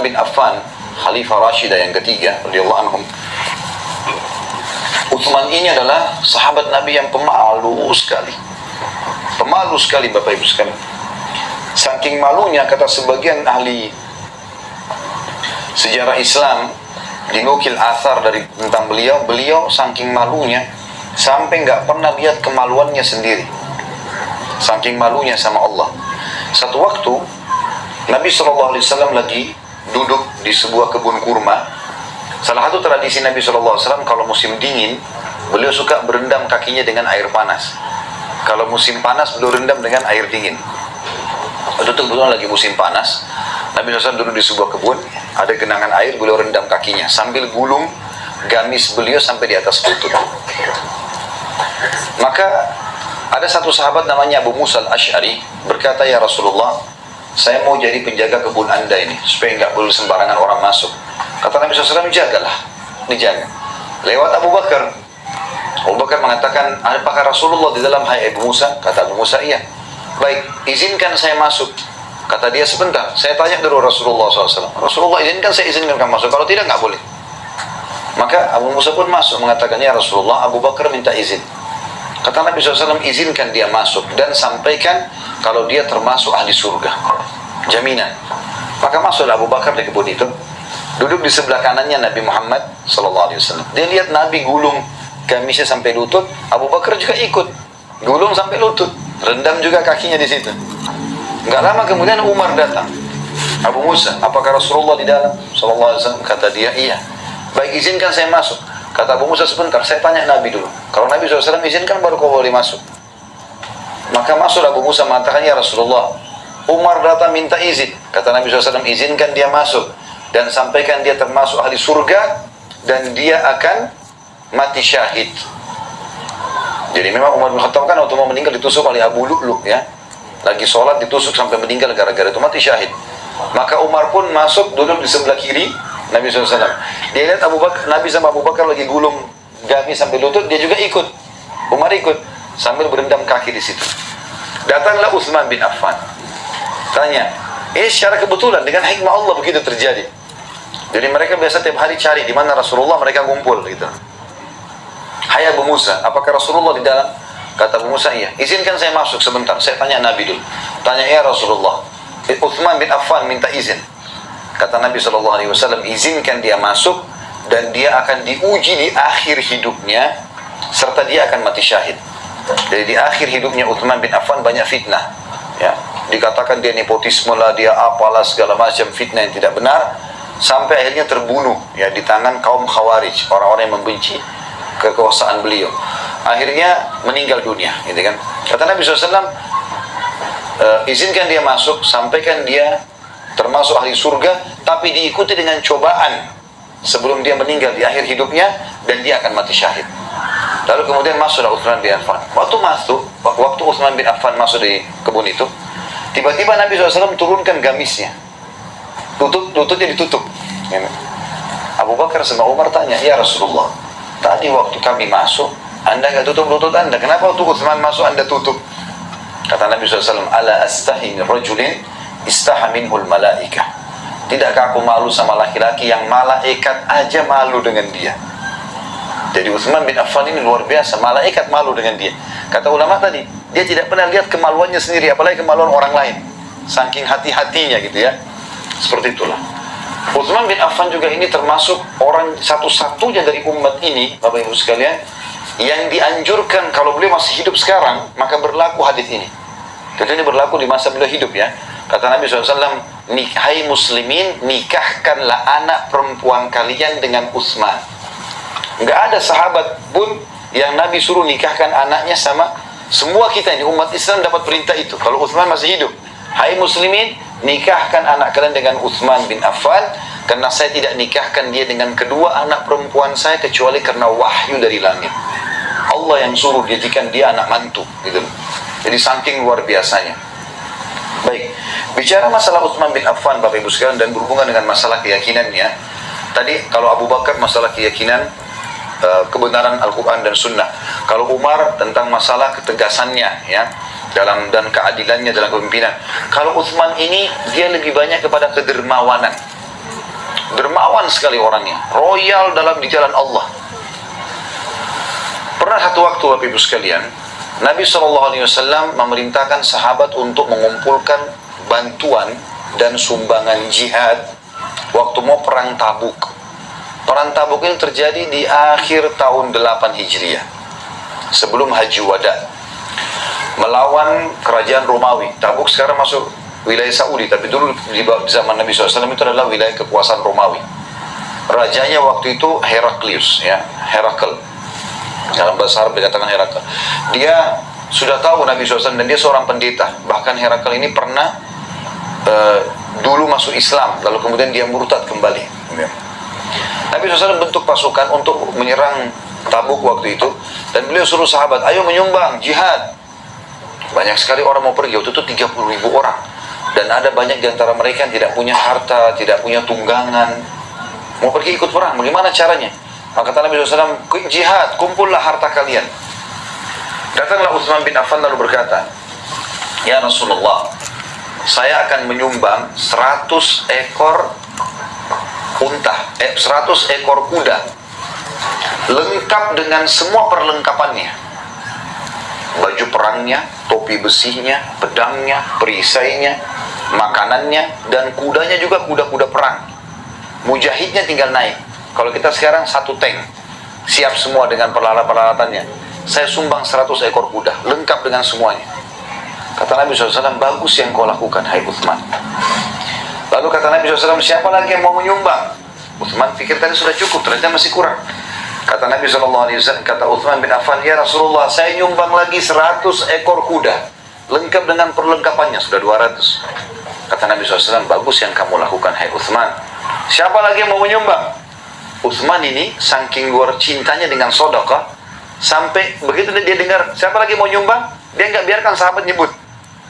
Utsman bin Affan, Khalifah Rashidah yang ketiga radhiyallahu anhum. Utsman ini adalah sahabat Nabi yang pemalu sekali. Pemalu sekali Bapak Ibu sekalian. Saking malunya, kata sebagian ahli sejarah Islam, dinukil athar dari tentang beliau saking malunya sampai nggak pernah lihat kemaluannya sendiri. Saking malunya sama Allah. Satu waktu Nabi SAW lagi duduk di sebuah kebun kurma. Salah satu tradisi Nabi SAW kalau musim dingin, beliau suka berendam kakinya dengan air panas. Kalau musim panas, beliau rendam dengan air dingin. Waktu itu kebetulan lagi musim panas, Nabi SAW duduk di sebuah kebun, ada genangan air, beliau rendam kakinya sambil gulung gamis beliau sampai di atas lutut. Maka ada satu sahabat namanya Abu Musa al-Ash'ari berkata, "Ya Rasulullah, saya mau jadi penjaga kebun Anda ini supaya nggak boleh sembarangan orang masuk." Kata Nabi SAW, "Jagalah, dijaga." Lewat Abu Bakar. Abu Bakar mengatakan, "Apakah Rasulullah di dalam?" "Hai Abu Musa." Kata Abu Musa, "Iya." "Baik, izinkan saya masuk." Kata dia, "Sebentar, saya tanya dulu Rasulullah SAW. Rasulullah izinkan, saya izinkan kamu masuk. Kalau tidak, nggak boleh." Maka Abu Musa pun masuk mengatakan, "Ya Rasulullah, Abu Bakar minta izin." Kata Nabi SAW, "Izinkan dia masuk dan sampaikan kalau dia termasuk ahli surga. Jaminan." Maka masuklah Abu Bakar di kebun itu. Duduk di sebelah kanannya Nabi Muhammad SAW. Dia lihat Nabi gulung gamisnya sampai lutut, Abu Bakar juga ikut gulung sampai lutut, rendam juga kakinya di situ. Enggak lama kemudian Umar datang. "Abu Musa, apakah Rasulullah di dalam?" SAW. Kata dia, "Iya." "Baik, izinkan saya masuk." Kata Abu Musa, "Sebentar, saya tanya Nabi dulu. Kalau Nabi SAW izinkan baru kau boleh masuk." Maka masuk Abu Musa mengatakan, "Ya Rasulullah, Umar datang minta izin." Kata Nabi SAW, "Izinkan dia masuk dan sampaikan dia termasuk ahli surga dan dia akan mati syahid." Jadi memang Umar bin Khattab kan waktu mau meninggal ditusuk oleh Abu Lu'lu', ya. Lagi sholat ditusuk sampai meninggal gara-gara itu, mati syahid. Maka Umar pun masuk duduk di sebelah kiri Nabi SAW. Dia lihat Nabi sama Abu Bakar lagi gulung gamis sampai lutut, dia juga ikut. Umar ikut sambil berendam kaki di situ. Datanglah Utsman bin Affan. Tanya, secara kebetulan dengan hikmah Allah begitu terjadi. Jadi mereka biasa tiap hari cari di mana Rasulullah, mereka kumpul gitu. "Hai Abu Musa, apakah Rasulullah di dalam?" Kata Abu Musa, "Iya." "Izinkan saya masuk sebentar, saya tanya Nabi dulu." Tanya, "Ya Rasulullah, Utsman bin Affan minta izin." Kata Nabi SAW, "Izinkan dia masuk dan dia akan diuji di akhir hidupnya serta dia akan mati syahid." Jadi di akhir hidupnya Utsman bin Affan banyak fitnah, ya. Dikatakan dia nepotisme lah, dia apalah segala macam fitnah yang tidak benar, sampai akhirnya terbunuh, ya, di tangan kaum Khawarij, orang-orang yang membenci kekuasaan beliau. Akhirnya meninggal dunia, gitu kan. Kata Nabi SAW, "Izinkan dia masuk, sampaikan dia termasuk ahli surga, tapi diikuti dengan cobaan sebelum dia meninggal di akhir hidupnya dan dia akan mati syahid." Lalu kemudian masuklah Utsman bin Affan. Waktu Utsman bin Affan masuk di kebun itu, tiba-tiba Nabi SAW turunkan gamisnya, lututnya ditutup. Abu Bakar sama Umar tanya, "Ya Rasulullah, tadi waktu kami masuk, Anda nggak tutup lutut Anda. Kenapa waktu Utsman masuk Anda tutup?" Kata Nabi SAW, "Ala astahi min rajulin istaha minhul malaikah." Tidakkah aku malu sama laki-laki yang malaikat aja malu dengan dia? Jadi Utsman bin Affan ini luar biasa, malaikat malu dengan dia. Kata ulama tadi, dia tidak pernah lihat kemaluannya sendiri, apalagi kemaluan orang lain. Saking hati-hatinya gitu, ya. Seperti itulah. Utsman bin Affan juga ini termasuk orang satu-satunya dari umat ini, Bapak Ibu sekalian, yang dianjurkan kalau beliau masih hidup sekarang, maka berlaku hadis ini. Jadi ini berlaku di masa beliau hidup, ya. Kata Nabi SAW, "Hai muslimin, nikahkanlah anak perempuan kalian dengan Utsman." Enggak ada sahabat pun yang Nabi suruh nikahkan anaknya sama, semua kita ini umat Islam dapat perintah itu kalau Utsman masih hidup. "Hai muslimin, nikahkan anak kalian dengan Utsman bin Affan, karena saya tidak nikahkan dia dengan kedua anak perempuan saya kecuali karena wahyu dari langit. Allah yang suruh jadikan dia anak mantu." Gitu. Jadi saking luar biasanya. Baik, bicara masalah Utsman bin Affan Bapak Ibu sekalian dan berhubungan dengan masalah keyakinannya. Tadi kalau Abu Bakar masalah keyakinan kebenaran Al-Quran dan Sunnah. Kalau Umar tentang masalah ketegasannya, ya, dan keadilannya dalam kepemimpinan. Kalau Utsman ini dia lebih banyak kepada kedermawanan. dermawan sekali orangnya, royal dalam di jalan Allah. Pernah satu waktu Bapak Ibu sekalian, Nabi SAW memerintahkan sahabat untuk mengumpulkan bantuan dan sumbangan jihad waktu mau perang Tabuk. Perang Tabuk ini terjadi di akhir tahun 8 Hijriah, sebelum Haji Wada, melawan kerajaan Romawi. Tabuk sekarang masuk wilayah Saudi, tapi dulu di zaman Nabi SAW itu adalah wilayah kekuasaan Romawi. Rajanya waktu itu Heraklius, ya, Herakl. Dalam bahasa Arab dikatakan Herakl. Dia sudah tahu Nabi SAW dan dia seorang pendeta. Bahkan Herakl ini pernah dulu masuk Islam, lalu kemudian dia murtad kembali. Nabi SAW bentuk pasukan untuk menyerang Tabuk waktu itu, dan beliau suruh sahabat, ayo menyumbang jihad. Banyak sekali orang mau pergi, waktu itu 30.000 orang, dan ada banyak di antara mereka yang tidak punya harta, tidak punya tunggangan, mau pergi ikut perang. Bagaimana caranya? Maka kata Nabi SAW, jihad, kumpullah harta kalian. Datanglah Utsman bin Affan lalu berkata, ya Rasulullah, saya akan menyumbang 100 ekor unta, 100 ekor kuda, lengkap dengan semua perlengkapannya, baju perangnya, topi besinya, pedangnya, perisainya, makanannya, dan kudanya juga kuda-kuda perang. Mujahidnya tinggal naik. Kalau kita sekarang satu tank, siap semua dengan peralatan-peralatannya. Saya sumbang 100 ekor kuda, lengkap dengan semuanya. Kata Nabi SAW, bagus yang kau lakukan, hai Utsman. Lalu kata Nabi SAW, siapa lagi yang mau menyumbang? Utsman pikir tadi sudah cukup, ternyata masih kurang. Kata Nabi SAW, kata Utsman bin Affan, ya Rasulullah, saya nyumbang lagi 100 ekor kuda, lengkap dengan perlengkapannya, sudah 200. Kata Nabi SAW, bagus yang kamu lakukan, hai Utsman. Siapa lagi yang mau menyumbang? Utsman ini saking luar cintanya dengan sedekah, sampai begitu dia dengar siapa lagi mau nyumbang, dia nggak biarkan sahabat nyebut.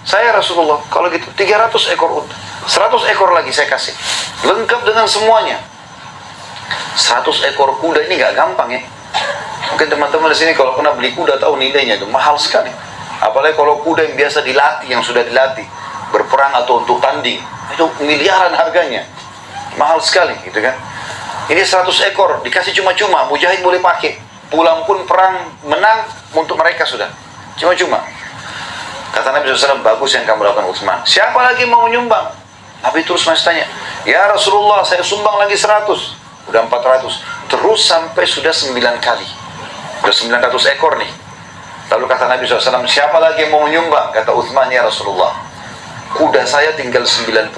Saya Rasulullah, kalau gitu 300 ekor unta, 100 ekor lagi saya kasih, lengkap dengan semuanya. 100 ekor kuda ini nggak gampang ya. Mungkin teman-teman di sini kalau pernah beli kuda tahu nilainya itu mahal sekali. Apalagi kalau kuda yang biasa dilatih, yang sudah dilatih berperang atau untuk tanding, itu miliaran harganya, mahal sekali, gitu kan. Ini 100 ekor dikasih cuma-cuma, mujahid boleh pakai, pulang pun perang menang untuk mereka sudah, cuma-cuma. Kata Nabi SAW, bagus yang kamu lakukan Utsman. Siapa lagi mau menyumbang? Nabi terus masih tanya, ya Rasulullah, saya sumbang lagi 100, udah 400, terus sampai sudah 9 kali, udah 900 ekor nih. Lalu kata Nabi SAW, siapa lagi yang mau menyumbang? Kata Utsman, ya Rasulullah, kuda saya tinggal 90,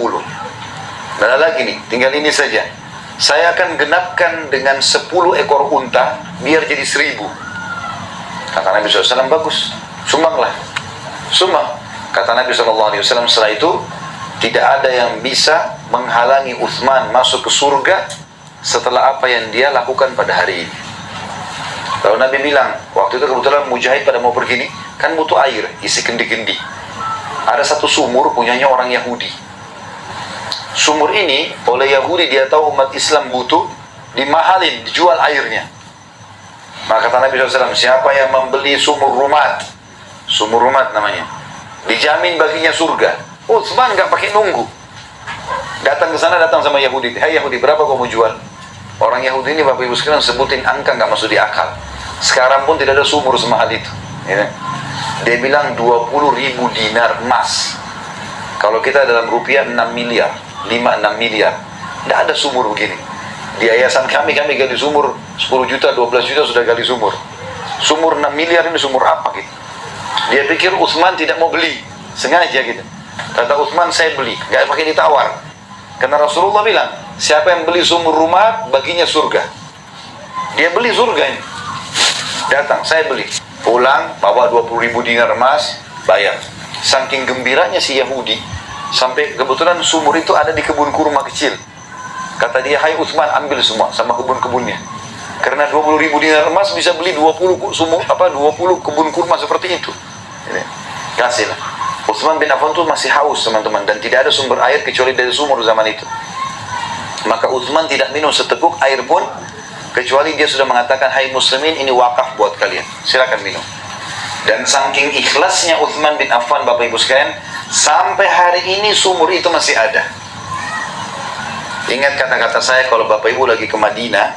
dan ada lagi nih, tinggal ini saja, saya akan genapkan dengan 10 ekor unta, biar jadi 1000. Kata Nabi SAW, bagus, sumbanglah, sumbang. Kata Nabi SAW, setelah itu tidak ada yang bisa menghalangi Utsman masuk ke surga setelah apa yang dia lakukan pada hari ini. Lalu Nabi bilang, waktu itu kebetulan mujahid pada mau pergi nih, kan butuh air, isi kendi-kendi. Ada satu sumur punyanya orang Yahudi. Sumur ini oleh Yahudi, dia tahu umat Islam butuh, dimahalin, dijual airnya. Maka kata Nabi SAW, siapa yang membeli sumur Rumat, sumur Rumat namanya, dijamin baginya surga. Utsman gak pakai nunggu, datang ke sana, datang sama Yahudi, hai Yahudi, berapa kau mau jual? Orang Yahudi ini Bapak Ibu sekalian sebutin angka gak masuk di akal. Sekarang pun tidak ada sumur semahal itu, ya. Dia bilang 20.000 dinar emas. Kalau kita dalam rupiah 6 miliar, 5-6 miliar. Tidak ada sumur begini. Di yayasan kami gali sumur 10 juta, 12 juta sudah gali sumur. Sumur 6 miliar ini sumur apa gitu? Dia pikir Utsman tidak mau beli, sengaja gitu. Kata Utsman, saya beli, gak pakai ditawar. Karena Rasulullah bilang, siapa yang beli sumur rumah, baginya surga. Dia beli surga ini. Datang, saya beli. Pulang, bawa 20.000 dinar emas, bayar. Saking gembiranya si Yahudi, sampai kebetulan sumur itu ada di kebun kurma kecil. Kata dia, hai Utsman, ambil semua sama kebun-kebunnya. Karena 20.000 dinar emas bisa beli 20 kebun kurma seperti itu. Kasihlah. Utsman bin Affan itu masih haus teman-teman, dan tidak ada sumber air kecuali dari sumur zaman itu. Maka Utsman tidak minum seteguk air pun, kecuali dia sudah mengatakan, hai muslimin, ini wakaf buat kalian, silakan minum. Dan saking ikhlasnya Utsman bin Affan, Bapak Ibu sekalian, sampai hari ini sumur itu masih ada. Ingat kata-kata saya kalau Bapak Ibu lagi ke Madinah,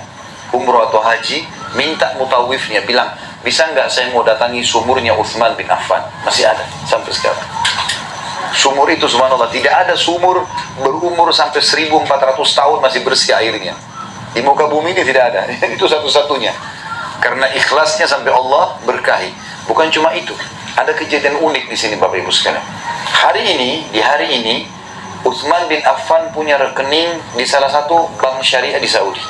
umroh atau haji, minta mutawifnya, bilang, bisa nggak saya mau datangi sumurnya Utsman bin Affan? Masih ada sampai sekarang. Sumur itu subhanallah, tidak ada sumur berumur sampai 1400 tahun masih bersih airnya. Di muka bumi ini tidak ada. Itu satu-satunya. Karena ikhlasnya sampai Allah berkahi. Bukan cuma itu. Ada kejadian unik di sini Bapak Ibu sekalian. Di hari ini, Utsman bin Affan punya rekening di salah satu bank syariah di Saudi.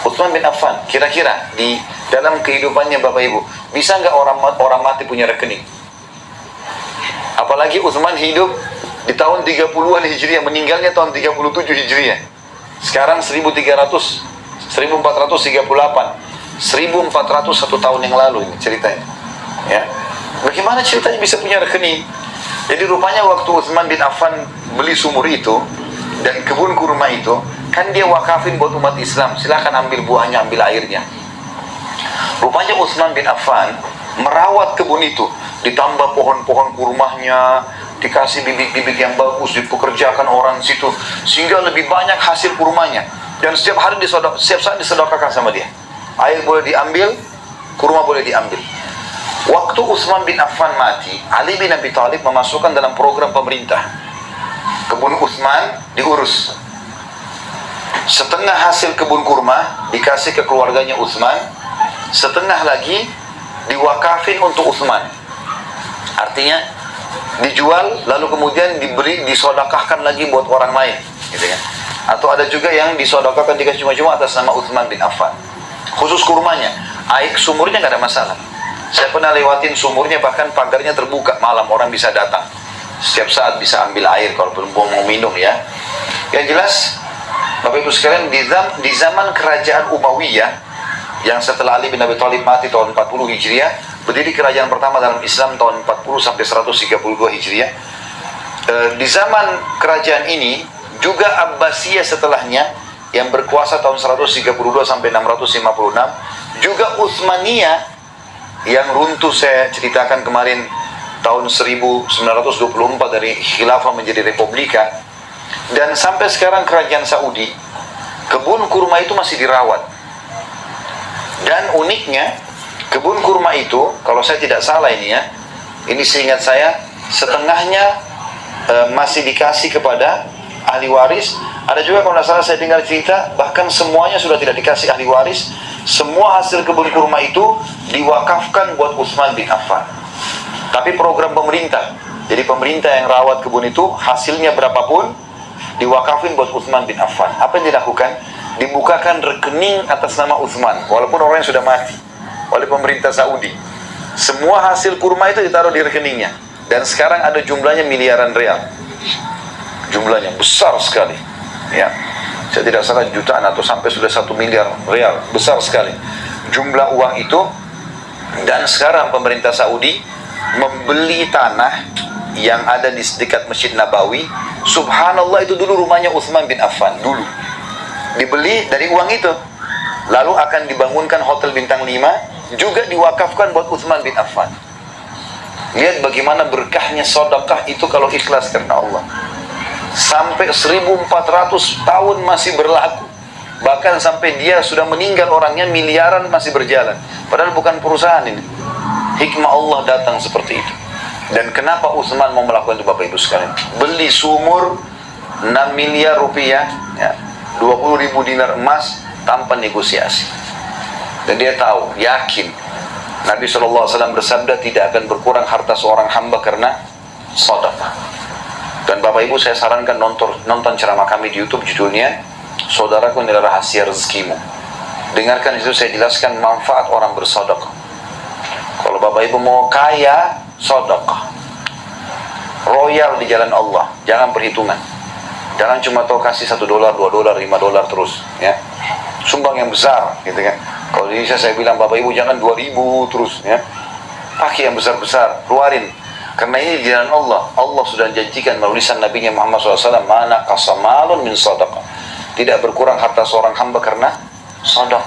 Utsman bin Affan, kira-kira di dalam kehidupannya Bapak Ibu, bisa nggak orang mati punya rekening? Apalagi Utsman hidup di tahun 30-an Hijriah, meninggalnya tahun 37 Hijriah. Sekarang 1438. 1401 tahun yang lalu ini ceritanya. Ya. Bagaimana ceritanya bisa punya rekening? Jadi rupanya waktu Utsman bin Affan beli sumur itu dan kebun kurma itu, kan dia wakafin buat umat Islam. Silakan ambil buahnya, ambil airnya. Rupanya Utsman bin Affan merawat kebun itu, ditambah pohon-pohon kurmanya, dikasih bibit-bibit yang bagus, dipekerjakan orang situ, sehingga lebih banyak hasil kurmanya. Dan setiap hari setiap saat disedekahkan sama dia. Air boleh diambil, kurma boleh diambil. Waktu Utsman bin Affan mati, Ali bin Abi Thalib memasukkan dalam program pemerintah. Kebun Utsman diurus. Setengah hasil kebun kurma dikasih ke keluarganya Utsman, setengah lagi diwakafin untuk Utsman. Artinya dijual lalu kemudian disodakahkan lagi buat orang lain, gitu ya. Atau ada juga yang disodakahkan dikasih cuma-cuma atas nama Utsman bin Affan. Khusus kurmanya, air sumurnya nggak ada masalah. Saya pernah lewatin sumurnya, bahkan pagarnya terbuka malam, orang bisa datang. Setiap saat bisa ambil air kalau belum mau minum ya. Yang jelas, Bapak Ibu sekalian, di zaman kerajaan Umayyah yang setelah Ali bin Abi Thalib mati tahun 40 Hijriah, berdiri kerajaan pertama dalam Islam tahun 40 sampai 132 Hijriah. Di zaman kerajaan ini juga Abbasiyah setelahnya yang berkuasa tahun 132 sampai 656, juga Utsmaniyah yang runtuh saya ceritakan kemarin tahun 1924 dari khilafah menjadi republika, dan sampai sekarang kerajaan Saudi, kebun kurma itu masih dirawat. Dan uniknya, kebun kurma itu, kalau saya tidak salah ini ya, ini seingat saya, setengahnya masih dikasih kepada ahli waris. Ada juga kalau tidak salah saya dengar cerita, bahkan semuanya sudah tidak dikasih ahli waris. Semua hasil kebun kurma itu diwakafkan buat Utsman bin Affan. Tapi program pemerintah, jadi pemerintah yang rawat kebun itu, hasilnya berapapun diwakafin buat Utsman bin Affan. Apa yang dilakukan? Dibukakan rekening atas nama Utsman, walaupun orang yang sudah mati, oleh pemerintah Saudi. Semua hasil kurma itu ditaruh di rekeningnya, dan sekarang ada jumlahnya miliaran real. Jumlahnya besar sekali ya, saya tidak salah jutaan atau sampai sudah 1 miliar real, besar sekali jumlah uang itu. Dan sekarang pemerintah Saudi membeli tanah yang ada di dekat Masjid Nabawi. Subhanallah, itu dulu rumahnya Utsman bin Affan, dulu dibeli dari uang itu, lalu akan dibangunkan hotel bintang 5, juga diwakafkan buat Utsman bin Affan. Lihat bagaimana berkahnya sedekah itu kalau ikhlas karena Allah. Sampai 1400 tahun masih berlaku. Bahkan sampai dia sudah meninggal orangnya, miliaran masih berjalan. Padahal bukan perusahaan ini. Hikmah Allah datang seperti itu. Dan kenapa Utsman mau melakukan itu Bapak Ibu sekalian? Beli sumur 6 miliar rupiah ya, 20.000 dinar emas tanpa negosiasi. Dan dia tahu, yakin Nabi SAW bersabda, tidak akan berkurang harta seorang hamba karena sedekah. Dan Bapak Ibu, saya sarankan nonton ceramah kami di YouTube, judulnya Saudaraku Inilah Rahasia Rezekimu. Dengarkan itu, saya jelaskan manfaat orang bersedekah. Kalau Bapak Ibu mau kaya, sedekah. Royal di jalan Allah, jangan perhitungan. Jangan cuma tahu kasih $1, $2, $5 terus ya. Sumbang yang besar gitu kan. Kalau di Indonesia saya bilang, Bapak Ibu jangan 2.000 terus ya. Pakai yang besar-besar, keluarin. Karena ini di jalan Allah. Allah sudah janjikan melalui lisan Nabi Muhammad SAW, mana qasamalun min sadaqah. Tidak berkurang harta seorang hamba karena sedekah.